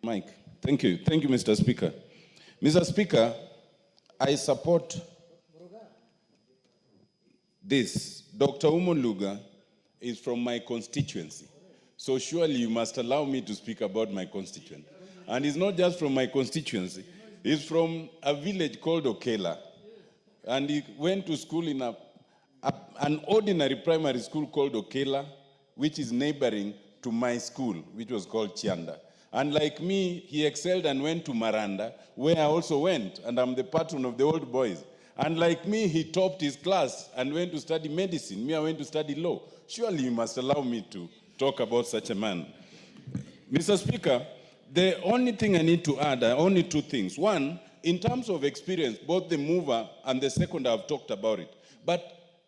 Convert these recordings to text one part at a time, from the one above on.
Mike, thank you. Thank you, Mr. Speaker. Mr. Speaker, I support this. Dr. Umoluga is from my constituency. So surely you must allow me to speak about my constituent. And he's not just from my constituency. He's from a village called Okela. And he went to school in an ordinary primary school called Okela, which is neighboring to my school, which was called Chianda. And like me, he excelled and went to Maranda, where I also went, and I'm the patron of the old boys. And like me, he topped his class and went to study medicine. Me, I went to study law. Surely you must allow me to talk about such a man. Mr. Speaker, the only thing I need to add are only two things. One, in terms of experience, both the mover and the second have talked about it. But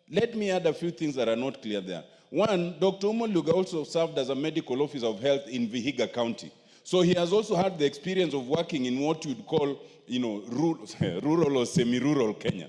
let me add a few things that are not clear there. One, Dr. Umoluga also served as a medical officer of health in Vihiga County. So he has also had the experience of working in what you'd call, rural or semi-rural Kenya.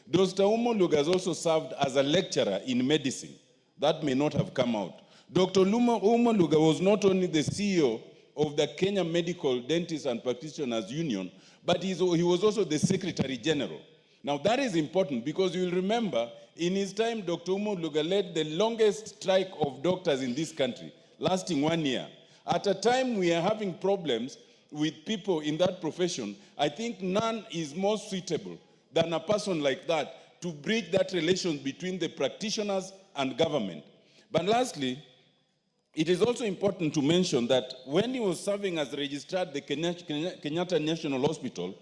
Dr. Umoluga has also served as a lecturer in medicine. That may not have come out. Dr. Umoluga was not only the CEO of the Kenya Medical Dentists and Practitioners Union, but he was also the Secretary General. Now that is important because you'll remember in his time, Dr. Umoluga led the longest strike of doctors in this country, lasting 1 year. At a time we are having problems with people in that profession, I think none is more suitable than a person like that to bridge that relation between the practitioners and government. But lastly, it is also important to mention that when he was serving as registrar at the Kenyatta National Hospital,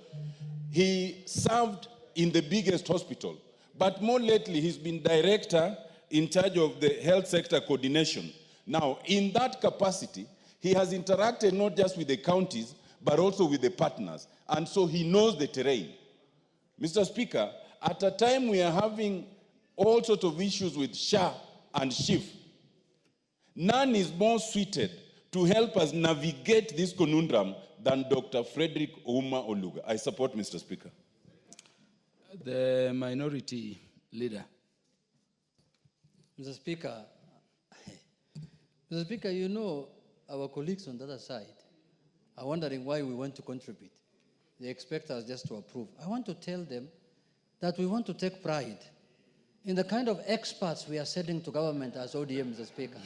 he served in the biggest hospital. But more lately, he's been director in charge of the health sector coordination. Now, in that capacity, he has interacted not just with the counties, but also with the partners. And so he knows the terrain. Mr. Speaker, at a time we are having all sorts of issues with SHA and SHIF, none is more suited to help us navigate this conundrum than Dr. Frederick Ouma Oluga. I support, Mr. Speaker. The minority leader. Mr. Speaker, you know, our colleagues on the other side are wondering why we want to contribute. They expect us just to approve. I want to tell them that we want to take pride in the kind of experts we are sending to government as ODM, Mr. Speaker.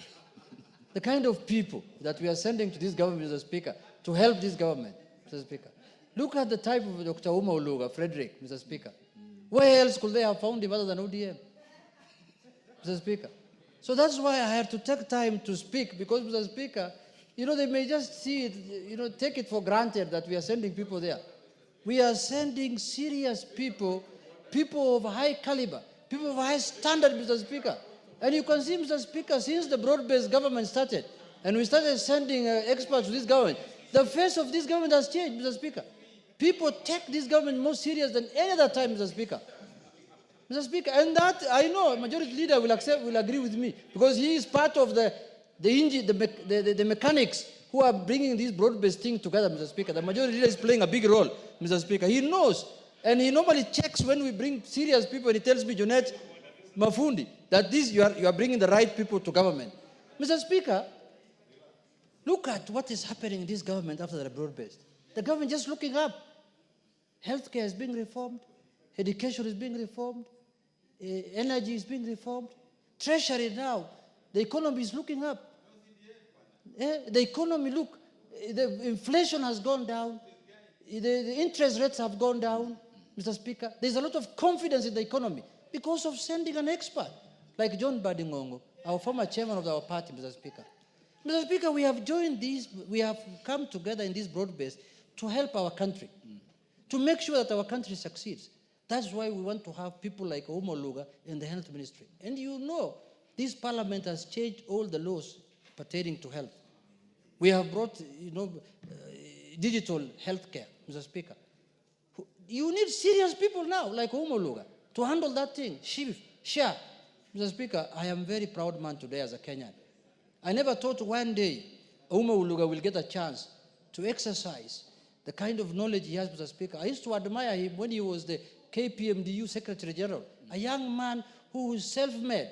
The kind of people that we are sending to this government, Mr. Speaker, to help this government, Mr. Speaker. Look at the type of Dr. Ouma Oluga, Frederick, Mr. Speaker. Where else could they have found him other than ODM, Mr. Speaker? So that's why I had to take time to speak, because, Mr. Speaker, they may just see it, take it for granted that we are sending people there. We are sending serious people, people of high caliber, people of high standard, Mr. Speaker. And you can see, Mr. Speaker, since the broad-based government started, and we started sending experts to this government, the face of this government has changed, Mr. Speaker. People take this government more serious than any other time, Mr. Speaker. Mr. Speaker, and that, I know, majority leader will agree with me, because he is part of the mechanics who are bringing this broad-based thing together, Mr. Speaker. The majority leader is playing a big role, Mr. Speaker. He knows, and he normally checks when we bring serious people, and he tells me, Junet, Mafundi, that you are bringing the right people to government. Mr. Speaker, look at what is happening in this government after the broad-based. The government just looking up. Healthcare is being reformed. Education is being reformed. Energy is being reformed. Treasury now. The economy is looking up. The economy, look, the inflation has gone down. The interest rates have gone down, Mr. Speaker. There's a lot of confidence in the economy because of sending an expert like John Badingongo, our former chairman of our party, Mr. Speaker. Mr. Speaker, we have joined these, we have come together in this broad base to help our country, to make sure that our country succeeds. That's why we want to have people like Ouma Oluga in the health ministry. And you know, this parliament has changed all the laws pertaining to health. We have brought, digital healthcare, Mr. Speaker. You need serious people now, like Ouma Oluga, to handle that thing. SHA. Mr. Speaker, I am a very proud man today as a Kenyan. I never thought one day Ouma Oluga will get a chance to exercise the kind of knowledge he has, Mr. Speaker. I used to admire him when he was the KPMDU Secretary General, a young man who is self-made,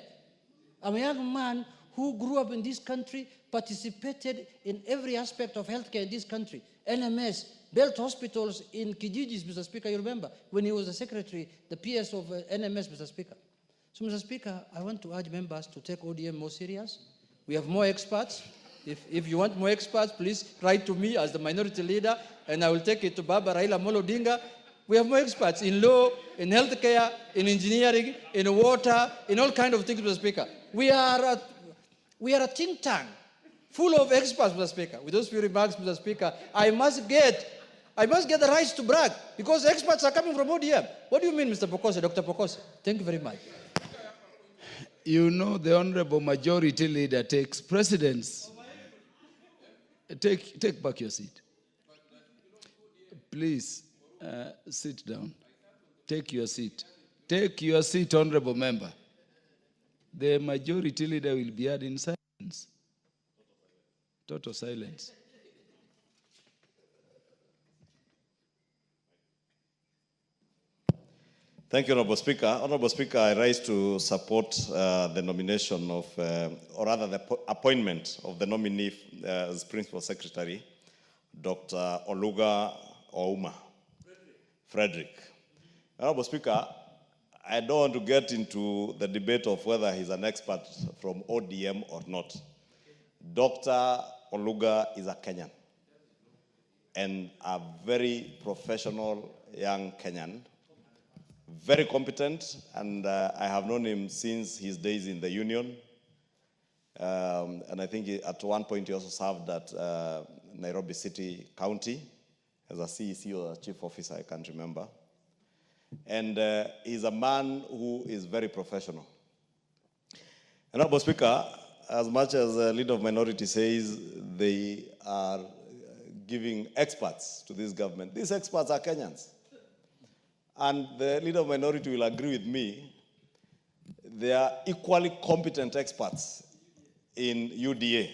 a young man who grew up in this country, participated in every aspect of healthcare in this country. NMS, built hospitals in Kijijis, Mr. Speaker, you remember, when he was the secretary, the PS of NMS, Mr. Speaker. So, Mr. Speaker, I want to urge members to take ODM more serious. We have more experts. If you want more experts, please write to me as the minority leader, and I will take it to Baba Raila Molo Odinga. We have more experts in law, in healthcare, in engineering, in water, in all kinds of things, Mr. Speaker. We are a think tank full of experts, Mr. Speaker. With those few remarks, Mr. Speaker, I must get the right to brag because experts are coming from ODM. What do you mean, Mr. Pokose, Dr. Pokose? Thank you very much. You know the Honorable Majority Leader takes precedence. Take back your seat. Please sit down. Take your seat. Take your seat, Honorable Member. The Majority Leader will be heard in silence. Total silence. Thank you, Honorable Speaker. Honorable Speaker, I rise to support the nomination of, or rather the appointment of the nominee as Principal Secretary, Dr. Oluga Ouma. Frederick. Honorable Speaker, I don't want to get into the debate of whether he's an expert from ODM or not. Dr. Oluga is a Kenyan and a very professional young Kenyan. Very competent, and I have known him since his days in the union. And I think at one point he also served at Nairobi City County as a CEC or a chief officer, I can't remember. And he's a man who is very professional. Honorable Speaker, as much as the leader of minority says they are giving experts to this government, these experts are Kenyans. And the leader of minority will agree with me, they are equally competent experts in UDA.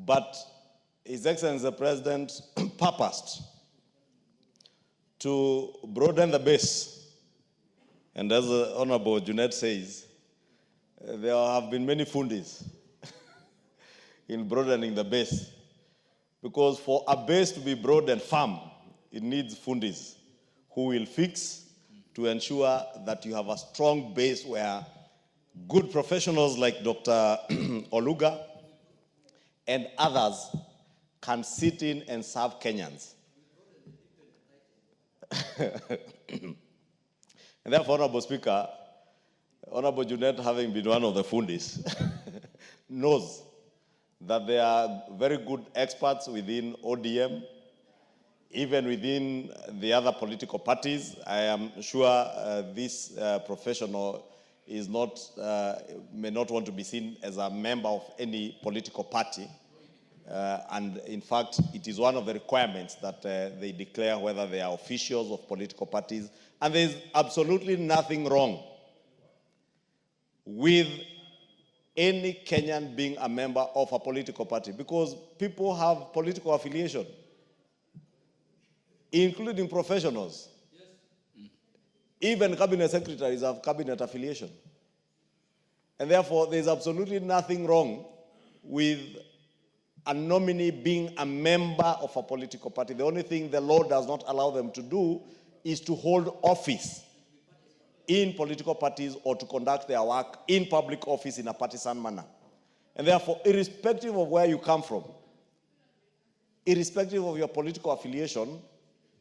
But His Excellency the President purposed to broaden the base. And as the Honorable Junet says, there have been many fundis in broadening the base. Because for a base to be broad and firm, it needs fundis who will fix to ensure that you have a strong base where good professionals like Dr. Oluga and others can sit in and serve Kenyans. And therefore, Honorable Speaker, Honorable Junet, having been one of the fundis, knows that there are very good experts within ODM, even within the other political parties. I am sure this professional is not, may not want to be seen as a member of any political party. And in fact, it is one of the requirements that they declare whether they are officials of political parties. And there is absolutely nothing wrong with any Kenyan being a member of a political party because people have political affiliation, including professionals. Yes. Even cabinet secretaries have cabinet affiliation. And therefore, there's absolutely nothing wrong with a nominee being a member of a political party. The only thing the law does not allow them to do is to hold office in political parties or to conduct their work in public office in a partisan manner. And therefore, irrespective of where you come from, irrespective of your political affiliation,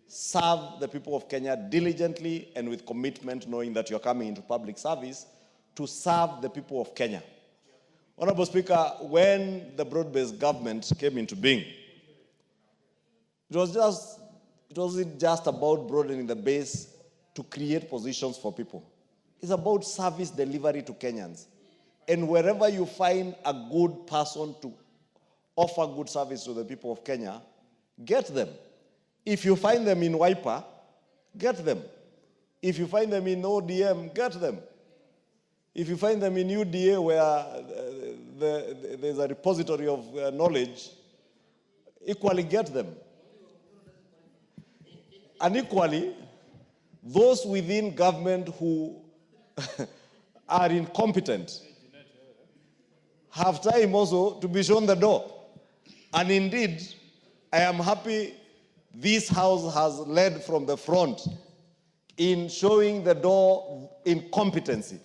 serve the people of Kenya diligently and with commitment, knowing that you're coming into public service to serve the people of Kenya. Honorable Speaker, when the broad-based government came into being, it wasn't just about broadening the base to create positions for people. It's about service delivery to Kenyans. And wherever you find a good person to offer good service to the people of Kenya, get them. If you find them in Wiper, get them. If you find them in ODM, get them. If you find them in UDA where there's a repository of knowledge, equally get them. And equally, those within government who are incompetent, have time also to be shown the door. And indeed, I am happy this house has led from the front in showing the door in competency.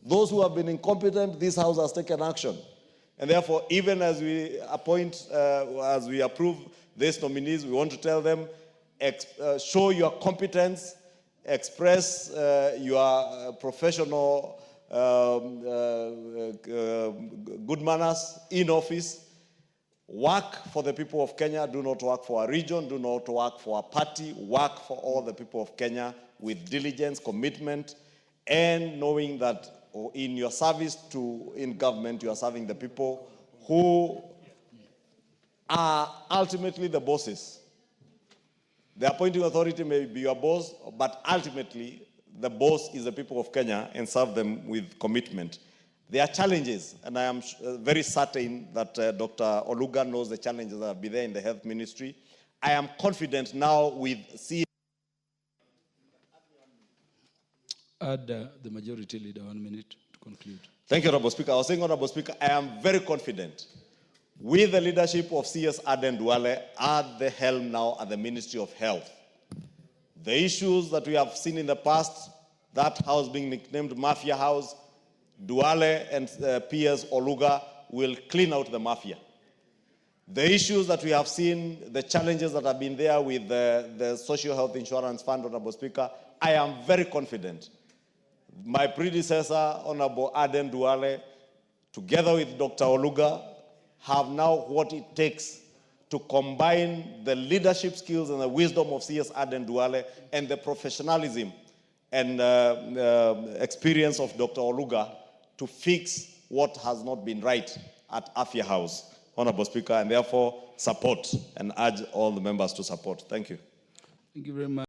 Those who have been incompetent, this house has taken action. And therefore, even as we appoint, as we approve these nominees, we want to tell them, show your competence, express your professional good manners in office. Work for the people of Kenya. Do not work for a region. Do not work for a party. Work for all the people of Kenya with diligence, commitment, and knowing that in your service in government, you are serving the people who are ultimately the bosses. The appointing authority may be your boss, but ultimately the boss is the people of Kenya, and serve them with commitment. There are challenges, and I am very certain that Dr. Oluga knows the challenges that have been there in the health ministry. I am confident now with Add the majority leader 1 minute to conclude. Thank you, Honorable Speaker. I was saying, Honorable Speaker, I am very confident with the leadership of CS Aden Duale at the helm now at the Ministry of Health. The issues that we have seen in the past, that house being nicknamed Mafia House, Duale and PS Oluga will clean out the mafia. The issues that we have seen, the challenges that have been there with the Social Health Insurance Fund, Honorable Speaker, I am very confident. My predecessor, Honorable Aden Duale, together with Dr. Oluga, have now what it takes to combine the leadership skills and the wisdom of CS Aden Duale and the professionalism and experience of Dr. Oluga to fix what has not been right at Afia House, Honorable Speaker, and therefore support and urge all the members to support. Thank you. Thank you very much.